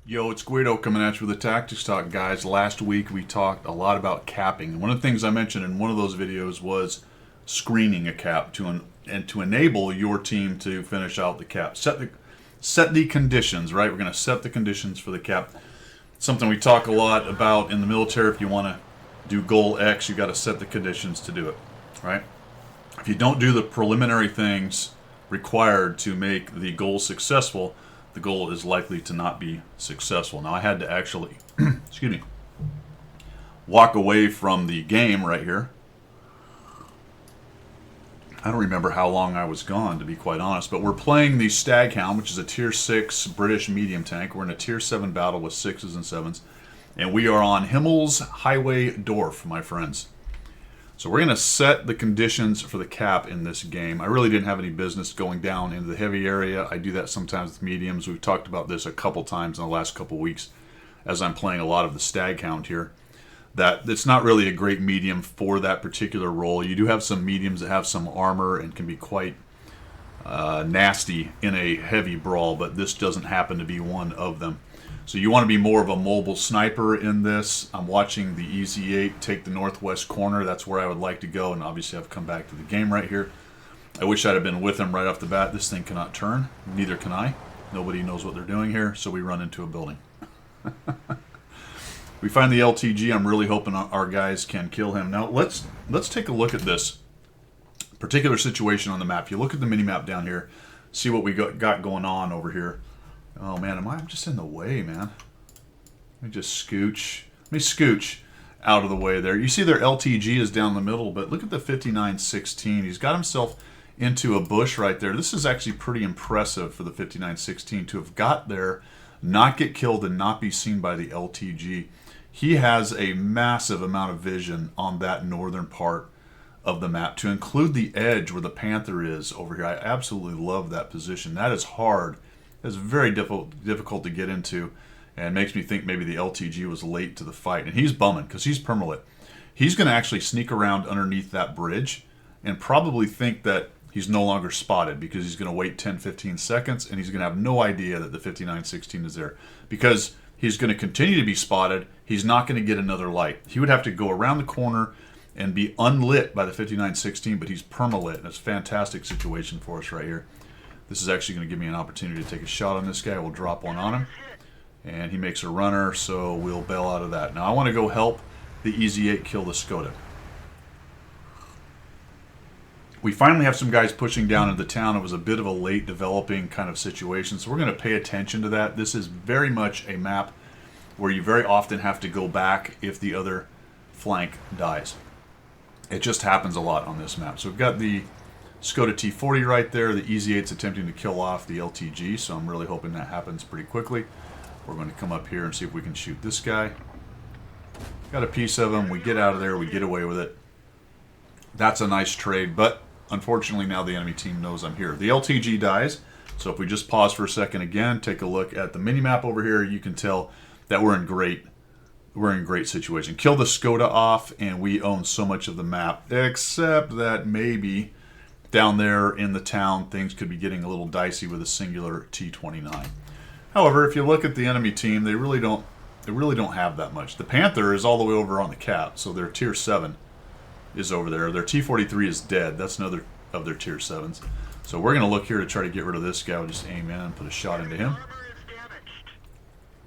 Yo, it's Guido coming at you with a Tactics Talk, guys. Last week we talked a lot about capping. One of the things I mentioned in one of those videos was screening a cap to enable your team to finish out the cap. Set the conditions, right? We're going to set the conditions for the cap. Something we talk a lot about in the military. If you want to do goal X, you got to set the conditions to do it, right? If you don't do the preliminary things required to make the goal successful, the goal is likely to not be successful. Now, I had to actually, excuse me, walk away from the game right here. I don't remember how long I was gone, to be quite honest, but we're playing the Staghound, which is a Tier 6 British medium tank. We're in a Tier 7 battle with 6s and 7s, and we are on Himmel's Highway Dorf, my friends. So we're going to set the conditions for the cap in this game. I really didn't have any business going down into the heavy area. I do that sometimes with mediums. We've talked about this a couple times in the last couple weeks as I'm playing a lot of the Staghound here. That it's not really a great medium for that particular role. You do have some mediums that have some armor and can be quite nasty in a heavy brawl, but this doesn't happen to be one of them. So you want to be more of a mobile sniper in this. I'm watching the EZ8 take the northwest corner. That's where I would like to go, and obviously I've come back to the game right here. I wish I'd have been with him right off the bat. This thing cannot turn. Neither can I. Nobody knows what they're doing here, so we run into a building. We find the LTG. I'm really hoping our guys can kill him. Now, let's take a look at this particular situation on the map. If you look at the mini-map down here, see what we got going on over here. Oh, man, I'm just in the way, man. Let me just scooch. Let me scooch out of the way there. You see their LTG is down the middle, but look at the 5916. He's got himself into a bush right there. This is actually pretty impressive for the 5916 to have got there, not get killed, and not be seen by the LTG. He has a massive amount of vision on that northern part of the map, to include the edge where the Panther is over here. I absolutely love that position. That is hard. It's very difficult to get into, and makes me think maybe the LTG was late to the fight. And he's bumming because he's permalit. He's going to actually sneak around underneath that bridge and probably think that he's no longer spotted, because he's going to wait 10-15 seconds and he's going to have no idea that the 5916 is there, because he's going to continue to be spotted. He's not going to get another light. He would have to go around the corner and be unlit by the 5916, but he's permalit, and it's a fantastic situation for us right here. This is actually going to give me an opportunity to take a shot on this guy. We'll drop one on him. And he makes a runner, so we'll bail out of that. Now I want to go help the EZ8 kill the Skoda. We finally have some guys pushing down into the town. It was a bit of a late developing kind of situation, so we're going to pay attention to that. This is very much a map where you very often have to go back if the other flank dies. It just happens a lot on this map. So we've got the Skoda T40 right there. The EZ8's attempting to kill off the LTG, so I'm really hoping that happens pretty quickly. We're going to come up here and see if we can shoot this guy. Got a piece of him. We get out of there. We get away with it. That's a nice trade, but unfortunately now the enemy team knows I'm here. The LTG dies, so if we just pause for a second again, take a look at the mini-map over here, you can tell that we're in great situation. Kill the Skoda off, and we own so much of the map, except that maybe down there in the town, things could be getting a little dicey with a singular T29. However, if you look at the enemy team, they really don't have that much. The Panther is all the way over on the cap, so their Tier 7 is over there. Their T43 is dead. That's another of their Tier 7s. So we're going to look here to try to get rid of this guy. We'll just aim in and put a shot into him.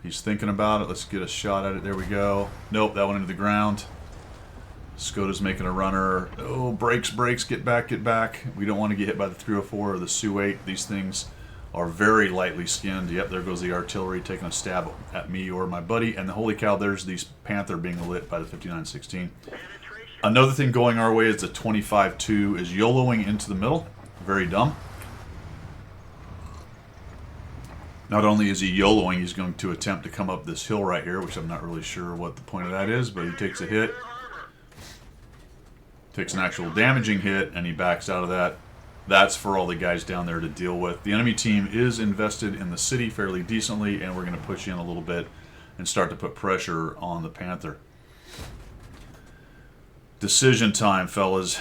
He's thinking about it. Let's get a shot at it. There we go. Nope, that went into the ground. Skoda's making a runner. Oh, brakes, get back. We don't want to get hit by the 304 or the Su-8. These things are very lightly skinned. Yep, there goes the artillery taking a stab at me or my buddy. And the holy cow, there's these Panther being lit by the 5916. Another thing going our way is the 25-2 is YOLOing into the middle. Very dumb. Not only is he YOLOing, he's going to attempt to come up this hill right here, which I'm not really sure what the point of that is, but he takes a hit. Takes an actual damaging hit, and he backs out of that. That's for all the guys down there to deal with. The enemy team is invested in the city fairly decently, and we're going to push in a little bit and start to put pressure on the Panther. Decision time, fellas.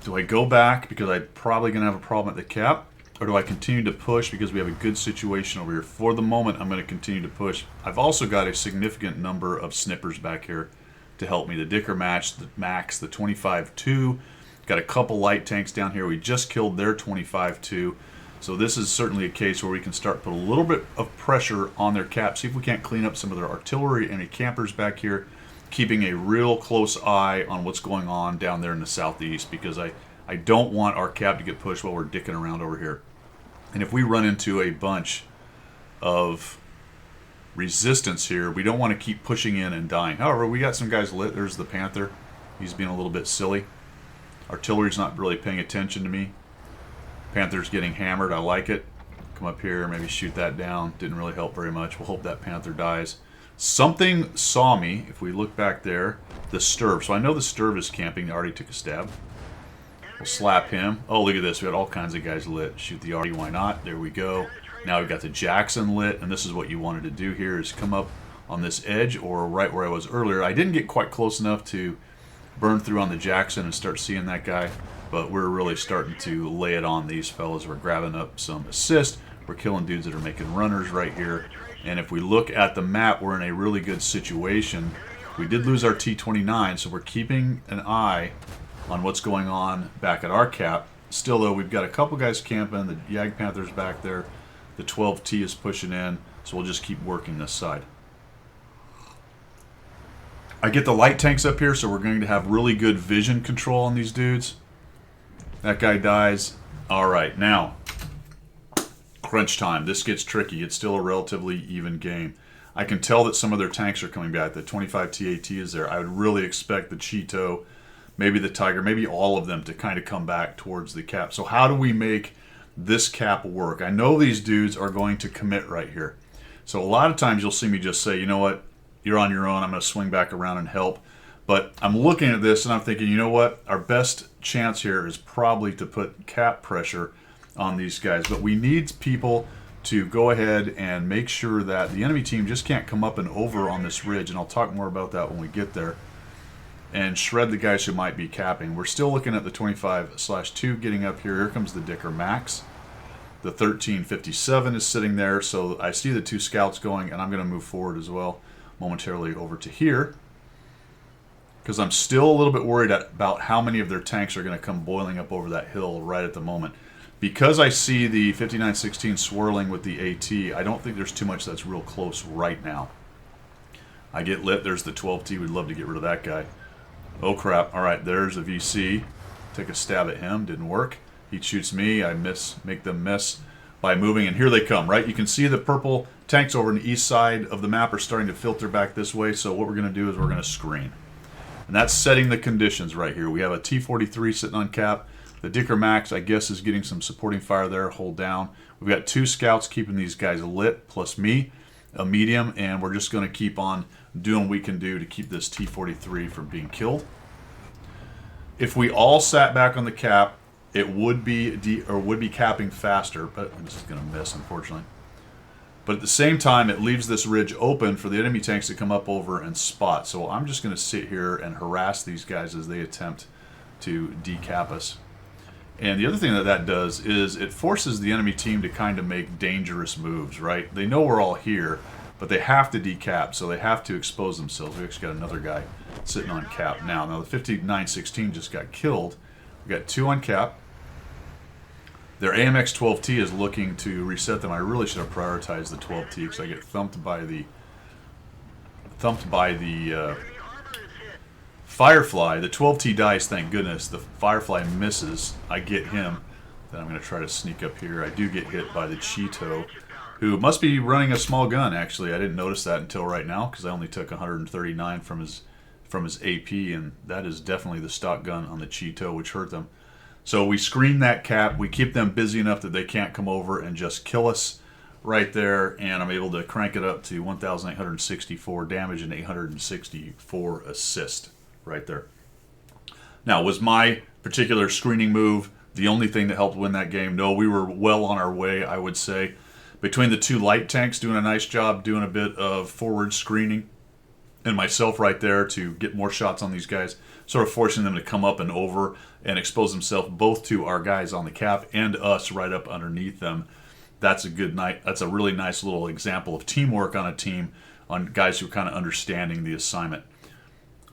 Do I go back because I'm probably going to have a problem at the cap? or do I continue to push because we have a good situation over here? For the moment, I'm going to continue to push. I've also got a significant number of snippers back here to help me. The Dicker Match, the Max, the 25-2. Got a couple light tanks down here. We just killed their 25-2. So this is certainly a case where we can start put a little bit of pressure on their cap. See if we can't clean up some of their artillery and any campers back here. Keeping a real close eye on what's going on down there in the southeast, because I don't want our cap to get pushed while we're dicking around over here. And if we run into a bunch of resistance here, we don't want to keep pushing in and dying. However, we got some guys lit. There's the Panther. He's being a little bit silly. Artillery's not really paying attention to me. Panther's getting hammered. I like it. Come up here, maybe shoot that down. Didn't really help very much. We'll hope that Panther dies. Something saw me. If we look back there, the Sturb. So I know the Sturb is camping. I already took a stab. We'll slap him. Oh, look at this. We got all kinds of guys lit. Shoot the RD. Why not? There we go. Now we've got the Jackson lit, and this is what you wanted to do here, is come up on this edge or right where I was earlier. I didn't get quite close enough to burn through on the Jackson and start seeing that guy, but we're really starting to lay it on these fellas. We're grabbing up some assist. We're killing dudes that are making runners right here. And if we look at the map, we're in a really good situation. We did lose our T-29, so we're keeping an eye on what's going on back at our cap. Still, though, we've got a couple guys camping. The Yag Panther's back there. The 12T is pushing in, so we'll just keep working this side. I get the light tanks up here, so we're going to have really good vision control on these dudes. That guy dies. All right, now, crunch time. This gets tricky. It's still a relatively even game. I can tell that some of their tanks are coming back. The 25 TAT is there. I would really expect the Cheeto, maybe the Tiger, maybe all of them to kind of come back towards the cap. So how do we make this cap work? I know these dudes are going to commit right here. So a lot of times you'll see me just say, you know what, you're on your own. I'm going to swing back around and help. But I'm looking at this and I'm thinking, you know what, our best chance here is probably to put cap pressure on these guys. But we need people to go ahead and make sure that the enemy team just can't come up and over on this ridge. And I'll talk more about that when we get there. And shred the guys who might be capping. We're still looking at the 25/2 getting up here. Here comes the Dicker Max. The 1357 is sitting there. So I see the two scouts going, and I'm going to move forward as well momentarily over to here, because I'm still a little bit worried about how many of their tanks are going to come boiling up over that hill right at the moment. Because I see the 5916 swirling with the AT, I don't think there's too much that's real close right now. I get lit. There's the 12T. We'd love to get rid of that guy. Oh, crap. All right, there's a VC. Take a stab at him. Didn't work. He shoots me. I miss, make them miss by moving, and here they come, right? You can see the purple tanks over on the east side of the map are starting to filter back this way, so what we're going to do is we're going to screen. And that's setting the conditions right here. We have a T-43 sitting on cap. The Dicker Max, I guess, is getting some supporting fire there. Hold down. We've got two scouts keeping these guys lit, plus me, a medium, and we're just going to keep on doing what we can do to keep this T-43 from being killed. If we all sat back on the cap, it would be capping faster, but this is going to miss, unfortunately. But at the same time, it leaves this ridge open for the enemy tanks to come up over and spot. So I'm just going to sit here and harass these guys as they attempt to decap us. And the other thing that that does is it forces the enemy team to kind of make dangerous moves, right? They know we're all here, but they have to decap, so they have to expose themselves. We actually got another guy sitting on cap now. Now the 5916 just got killed. We got two on cap. Their AMX 12T is looking to reset them. I really should have prioritized the 12T because I get thumped by the Firefly. The 12T dies, thank goodness. The Firefly misses. I get him. Then I'm going to try to sneak up here. I do get hit by the Cheeto, who must be running a small gun, actually. I didn't notice that until right now because I only took 139 from his AP, and that is definitely the stock gun on the Cheeto, which hurt them. So we screen that cap. We keep them busy enough that they can't come over and just kill us right there, and I'm able to crank it up to 1,864 damage and 864 assist right there. Now, was my particular screening move the only thing that helped win that game? No, we were well on our way, I would say. Between the two light tanks doing a nice job, doing a bit of forward screening, and myself right there to get more shots on these guys, sort of forcing them to come up and over and expose themselves both to our guys on the cap and us right up underneath them. That's a good night. That's a really nice little example of teamwork on a team, on guys who are kind of understanding the assignment.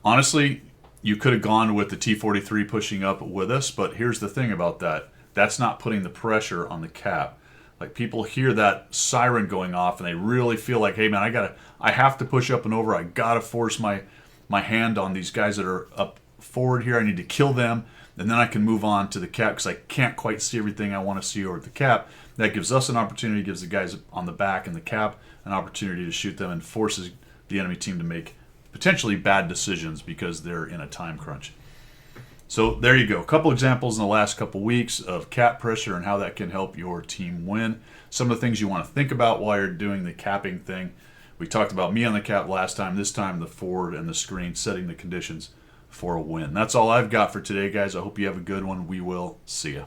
Honestly, you could have gone with the T-43 pushing up with us, but here's the thing about that. That's not putting the pressure on the cap. Like, people hear that siren going off and they really feel like, hey man, I have to push up and over. I gotta force my hand on these guys that are up forward here. I need to kill them, and then I can move on to the cap because I can't quite see everything I want to see over the cap. That gives us an opportunity, gives the guys on the back and the cap an opportunity to shoot them, and forces the enemy team to make potentially bad decisions because they're in a time crunch. So there you go. A couple examples in the last couple weeks of cap pressure and how that can help your team win. Some of the things you want to think about while you're doing the capping thing. We talked about me on the cap last time. This time the forward and the screen, setting the conditions for a win. That's all I've got for today, guys. I hope you have a good one. We will see you.